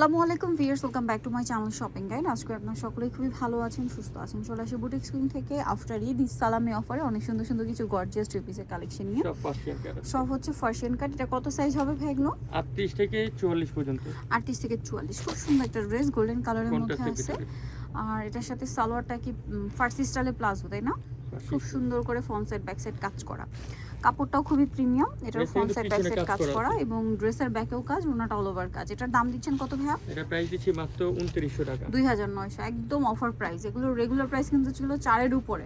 আসসালামু আলাইকুম viewers, welcome back to my channel shopping guide. আজকে আপনারা সকলেই খুবই ভালো আছেন, সুস্থ আছেন। চলে আসি বুটিক স্ক্রিন থেকে আফটার ঈদ সালামি অফারে অনেক সুন্দর সুন্দর কিছু গর্জিয়াস থ্রি পিসের কালেকশন নিয়ে। সব হচ্ছে ফার্সিয়ান কাট। এটা কত সাইজ হবে ভাইগনো? 38 থেকে 44 পর্যন্ত। 38 থেকে 44। খুব সুন্দর একটা ড্রেস, গোল্ডেন কালারের মধ্যে আছে। আর এটার সাথে সালোয়ারটা কি ফার্সি স্টাইলে প্লাজো, তাই না? খুব সুন্দর করে ফ্রন্ট সাইড ব্যাক সাইড কাজ করা। কাপড়টাও খুবই প্রিমিয়াম। এটার ফ্রন্ট সাইড ব্যাক সাইড কাজ করা এবং ড্রেসের ব্যাকেও কাজ, ওনাটা অল ওভার কাজ। এটার দাম দিচ্ছেন কত ভাইয়া? এটা প্রাইস দিচ্ছি মাত্র 2900 টাকা। 2900, একদম অফার প্রাইস। এগুলো রেগুলার প্রাইস কিন্তু ছিল 4 এর উপরে।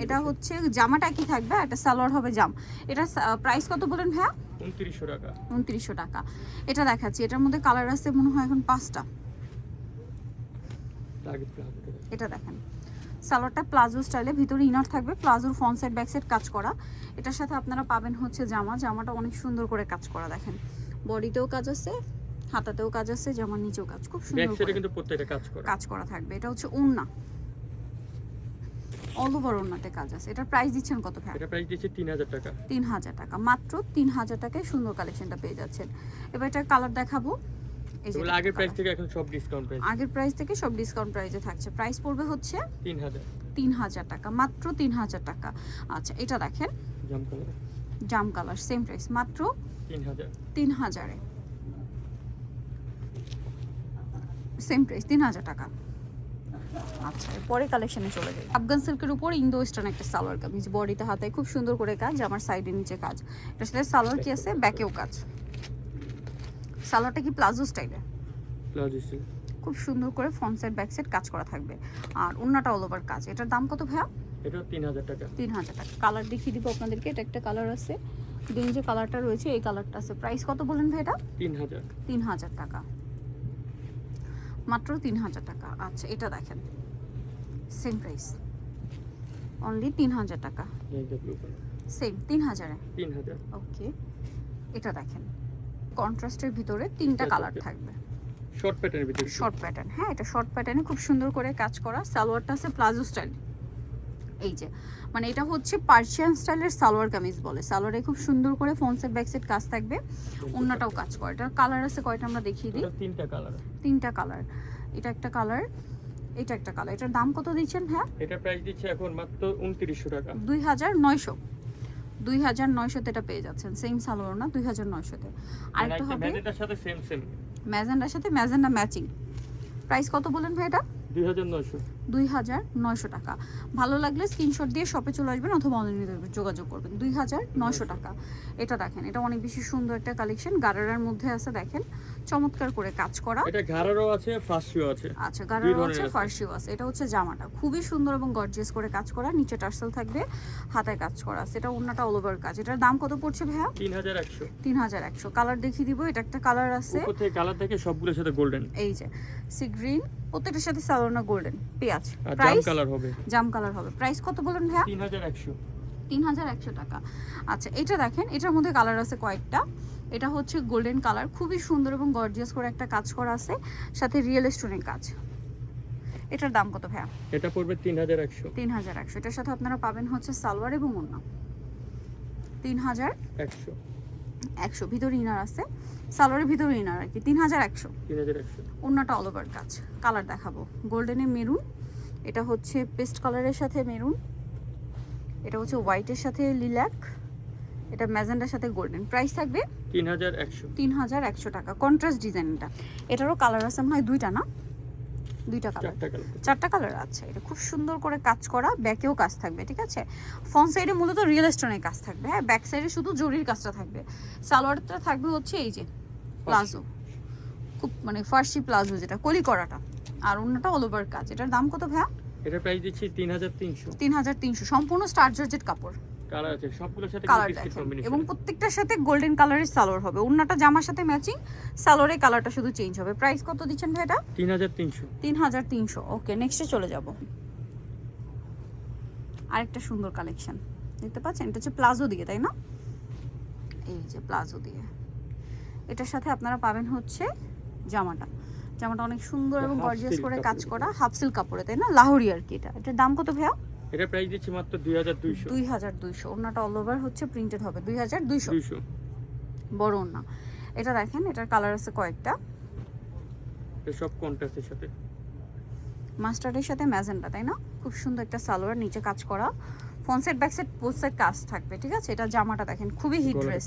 এটা হচ্ছে জামাটা কি থাকবে, একটা সালোয়ার হবে জাম। এটা প্রাইস কত বলেন ভাইয়া? 2900 টাকা। 2900 টাকা। এটা দেখাচ্ছি, এটার মধ্যে কালার আছে মনে হয় এখন 5টা। এটা দেখেন, সালোয়ারটা প্লাজো স্টাইলে, ভিতরে ইনার থাকবে, প্লাজোর ফ্রন্ট সাইড ব্যাক সাইড কাজ করা। এটার সাথে আপনারা পাবেন হচ্ছে জামাটা অনেক সুন্দর করে কাজ করা। দেখেন বডিতেও কাজ আছে, হাতাতেও কাজ আছে, জামার নিচেও কাজ, খুব সুন্দর ব্যাক সাইডে কিন্তু প্রত্যেকটা কাজ করা থাকবে। এটা হচ্ছে ওড়না, অল ওভার ওড়নাতে কাজ আছে। এটার প্রাইস দিচ্ছেন কত ভাই? এটা প্রাইস দিচ্ছি 3000 টাকা। 3000 টাকা, মাত্র 3000 টাকায় সুন্দর কালেকশনটা পেয়ে যাচ্ছেন। এবার এটার কালার দেখাবো। আগের প্রাইস থেকে এখন সব ডিসকাউন্ট প্রাইস। আগের প্রাইস থেকে সব ডিসকাউন্ট প্রাইসে থাকছে। প্রাইস পড়বে হচ্ছে 3000 টাকা, মাত্র 3000 টাকা। আচ্ছা, এটা দেখেন জাম কালার, সেম প্রাইস, মাত্র 3000 এ। সেম প্রাইস 3000 টাকা। আচ্ছা, পরে কালেকশনে চলে যাই। আফগান সিল্কের উপর ইন্দো ওয়েস্টার্ন একটা সালোয়ার কামিজ, বডিতে হাতায় খুব সুন্দর করে কাজ, আমার সাইডে নিচে কাজ। এটার সাথে সালোয়ার কি আছে, ব্যাকেও কাজ। সালোয়ারটা কি প্লাজো স্টাইলে? Palazzo style. খুব সুন্দর করে ফ্রন্ট সাইড ব্যাক সাইড কাজ করা থাকবে। আর ওন্নাটা অল ওভার কাজ। এটার দাম কত ভাইয়া? এটা 3000 টাকা। 3000 টাকা। কালার দেখিয়ে দিব আপনাদেরকে। এটা একটা কালার আছে, দেন যে কালারটা রয়েছে এই কালারটা আছে। প্রাইস কত বলেন ভাই এটা? 3000 টাকা, মাত্র 3000 টাকা। আচ্ছা, এটা দেখেন সেম প্রাইস, অনলি 3000 টাকা। সেম 3000 এ। ওকে, এটা দেখেন কন্ট্রাস্টের ভিতরে 3টা কালার থাকবে, শর্ট প্যাটার্নের ভিতরে। শর্ট প্যাটার্ন, হ্যাঁ এটা শর্ট প্যাটার্নে খুব সুন্দর করে কাজ করা। সালোয়ারটা আছে প্লাজো স্টাইল। এই যে মানে এটা হচ্ছে পার্সিয়ান স্টাইলের সালোয়ার কামিজ বলে। সালোয়ারে খুব সুন্দর করে ফ্রন্ট সাইড ব্যাক সাইড কাজ থাকবে, ওন্নাটাও কাজ করে। এটার কালার আছে কয়টা আমরা দেখিয়ে দিই। 3টা কালার। এটা একটা কালার, এটা একটা কালার। এটার দাম কত দিচ্ছেন হ্যাঁ? এটা প্রাইস দিচ্ছে এখন মাত্র 2900 টাকা। 2900 তে এটা পেয়ে যাচ্ছেন। সেম সালোয়ার না, 2900 তে। আরেকটা হবে ম্যাজেন্টার সাথে সেম ম্যাজেন্টার সাথে ম্যাজেন্টা ম্যাচিং। প্রাইস কত বলেন ভাই এটা? 2900 টাকা। ভালো লাগলে স্ক্রিনশট দিয়ে শপে চলে আসবেন অথবা অনলাইনে যোগাযোগ করবেন। 2900 টাকা। এটা দেখেন, এটা অনেক বেশি সুন্দর একটা কালেকশন, গারারার মধ্যে আছে। দেখেন চমৎকার করে কাজ করা। এটা গারারও আছে, ফার্সিও আছে। আচ্ছা, গারারও আছে, ফার্সিও আছে। এটা হচ্ছে জামাটা খুবই সুন্দর এবং গর্জিয়াস করে কাজ করা, নিচে টার্সেল থাকবে, হাতায় কাজ করা আছে। এটা ওন্নাটা অল ওভার কাজ। এটার দাম কত পড়ছে ভাইয়া? 3100। কালার দেখিয়ে দিব। এটা একটা কালার আছে, উপর থেকে কালার দেখে সবগুলোর সাথে গোল্ডেন। এই যে সি গ্রিন, প্রত্যেকটার সাথে সালোনা গোল্ডেন পেঁয়াজ। জাম কালার হবে, জাম কালার হবে। প্রাইস কত বলেন ভাইয়া? 3100 টাকা। আচ্ছা, এটা দেখেন, এটার মধ্যে কালার আছে কয়েকটা। এটা হচ্ছে গোল্ডেন কালার, খুবই সুন্দর এবং গর্জিয়াস করে একটা কাজ করা আছে, সাথে রিয়েল স্টোনের কাজ। এটার দাম কত ভাইয়া? এটা পড়বে 3100। এটার সাথে আপনারা পাবেন হচ্ছে সালোয়ার এবং ওড়না। 3100। ভিতরে ইনার আছে, সালোয়ারের ভিতরে ইনার আর কি। 3100। ওড়নাটা অল ওভার কাজ। কালার দেখাবো, গোল্ডেনে মেরুন, এটা হচ্ছে পেস্ট কালারের সাথে মেরুন, এটা হচ্ছে হোয়াইটের সাথে লিলাক, এটা ম্যাজেন্টার সাথে গোল্ডেন। প্রাইস থাকবে 3100 টাকা। কন্ট্রাস্ট ডিজাইনটা, এটারও কালার আছে মনে হয় দুইটা না, চারটা কালার আছে। এটা খুব সুন্দর করে কাজ করা, ব্যাকেও কাজ থাকবে, ঠিক আছে। ফ্রন্ট সাইডে মূলত রিয়েল স্টোনের কাজ থাকবে, হ্যাঁ ব্যাক সাইডে শুধু জরির কাজটা থাকবে। সালোয়ারটা থাকবে হচ্ছে এই যে প্লাজো, খুব মানে ফার্সি প্লাজো, যেটা কলি করাটা, আর অন্যটা অল ওভার কাজ। এটার দাম কত ভাইয়া? এটা প্রাইস দিচ্ছি 3300। সম্পূর্ণ স্টার জর্জেট কাপড়, কালার আছে সবগুলোর সাথে বিস্কিট কম্বিনেশন, এবং প্রত্যেকটার সাথে গোল্ডেন কালারের সালোয়ার হবে। ওন্নাটা জামার সাথে ম্যাচিং, সালোয়ারের কালারটা শুধু চেঞ্জ হবে। প্রাইস কত দিচ্ছেন ভাই এটা? 3300। ওকে, নেক্সটে চলে যাব। আরেকটা সুন্দর কালেকশন দেখতে পাচ্ছেন, এটা হচ্ছে প্লাজো দিয়ে, তাই না? এই যে প্লাজো দিয়ে, এটার সাথে আপনারা পাবেন হচ্ছে জামাটা অনেক সুন্দর এবং গর্জিয়াস করে কাজ করা, হাফ সিল্ক কাপড়ে, তাই না? লাহোরি আর কি। এটার দাম কত ভাইয়া? এটা প্রাইস দিচ্ছি মাত্র 2200। 2200। ওন্নাটা অল ওভার হচ্ছে প্রিন্টেড হবে। 2200 বড় ওন্না। এটা দেখেন, এটার কালার আছে কয়েকটা, এটা সব কন্ট্রাস্টের সাথে। মাস্টার্ডের সাথে ম্যাজেন্টা, তাই না? খুব সুন্দর একটা সালোয়ার, নিচে কাজ করা, front side back side both side কাজ থাকবে, ঠিক আছে? এটা জামাটা দেখেন খুবই হিট ড্রেস,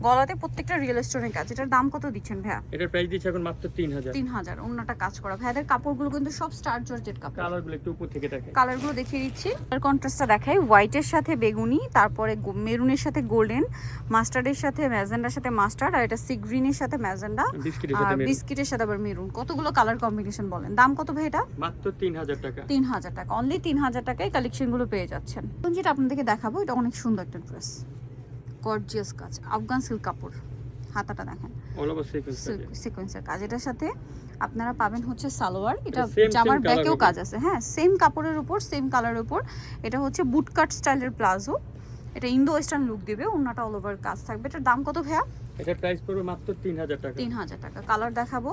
গলাতে প্রত্যেকটা রিয়েল স্টোনের কাজ। এটার দাম কত দিচ্ছেন ভাইয়া? এটার প্রাইস দিচ্ছি এখন মাত্র 3000। 3000। ওন্নাটা কাজ করা। ভাইয়াদের কাপড়গুলো কিন্তু সব স্টার জর্জেট কাপড়। কালারগুলো একটু উপর থেকে দেখেন। কালারগুলো দেখিয়ে দিচ্ছি। কালার কন্ট্রাস্টটা দেখাই, হোয়াইটের সাথে বেগুনি, তারপরে মেরুনের সাথে গোল্ডেন, মাস্টার্ডের সাথে ম্যাজেন্ডার সাথে মাস্টার্ড, আর এটা সি গ্রিনের সাথে ম্যাজেন্ডা, আর বিস্কিটের সাথে আবার মেরুন। কতগুলো কালার কম্বিনেশন বলেন, দাম কত ভাই এটা? মাত্র 3000 টাকা। 3000 টাকা, অনলি 3000 টাকায় কালেকশনগুলো পেয়ে যাচ্ছেন। এখন যেটা আপনাদেরকে দেখাবো, এটা অনেক সুন্দর একটা ড্রেস, গর্জিয়াস কাজ, আফগান সিল্ক কাপড়, হাতাটা দেখেন অল ওভার সিকোয়েন্স আছে। সিকোয়েন্সের কাজ। এটার সাথে আপনারা পাবেন হচ্ছে সালোয়ার, এটা same জামার color ব্যাকেও হবে। কাজ আছে, হ্যাঁ সেম কাপড়ের উপর সেম কালারের উপর। এটা হচ্ছে বুট কাট স্টাইলের প্লাজো, এটা ইন্দো ওয়েস্টার্ন লুক দিবে, ওন্নাটা অল ওভার কাজ থাকবে। এটার দাম কত ভাইয়া? এটার প্রাইস পড়বে মাত্র 3000 টাকা। 3000 টাকা। কালার দেখাবো,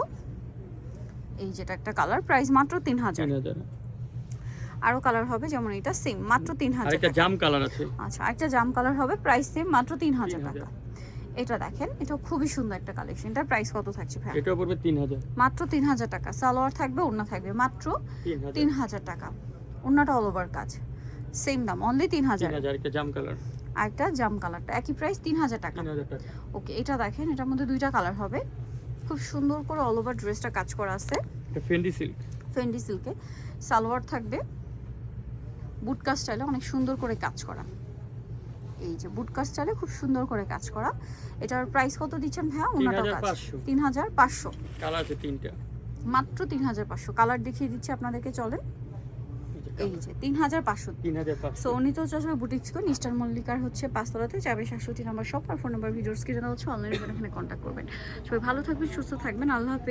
এই যেটা একটা কালার, প্রাইস মাত্র 3000। 3000। আরো কালার হবে, যেমন এটা সেম মাত্র 3000 আরেকটা টাকা। জাম কালার আছে। আচ্ছা, একটা জাম কালার হবে, প্রাইস সেম মাত্র 3000 3000 টাকা। এটা দেখেন, এটা খুবই সুন্দর একটা কালেকশন। এটার প্রাইস কত থাকছে ভাই? এটাও পড়বে 3000। মাত্র 3000 টাকা। সালোয়ার থাকবে, ওড়না থাকবে, মাত্র 3000 টাকা। ওড়নাটা অল ওভার কাজ, সেম দাম, অনলি 3000। 3000। একটা জাম কালার, আর একটা জাম কালারটা একই প্রাইস, 3000 টাকা। 3000 টাকা। ওকে, এটা দেখেন, এটার মধ্যে দুইটা কালার হবে, খুব সুন্দর করে অল ওভার ড্রেসটা কাজ করা আছে। এটা ফেন্ডি সিল্ক। ফেন্ডি সিল্কে সালোয়ার থাকবে, বুটকা স্টাইলে অনেক সুন্দর করে কাজ করা। এই যে বুটকা স্টাইলে খুব সুন্দর করে কাজ করা। এটার প্রাইস কত দিচ্ছেন ভাইয়া? ওনাটাও কাজ 3500। 3500। কালার আছে 3টা। মাত্র 3500। কালার দেখিয়ে দিচ্ছি আপনাদেরকে, চলেন। এই যে 3500। 3500। সো অনিত চশমা বুটিক্স কো নিস্টার মল্লিকার হচ্ছে 5 তলাতে, 467 নাম্বার শপ, আর ফোন নাম্বার ভিডিওর স্ক্রিনে দেওয়া হচ্ছে, অনলাইনে এখানে কন্ট্যাক্ট করবেন। সবাই ভালো থাকবেন, সুস্থ থাকবেন, আল্লাহ হাফেজ।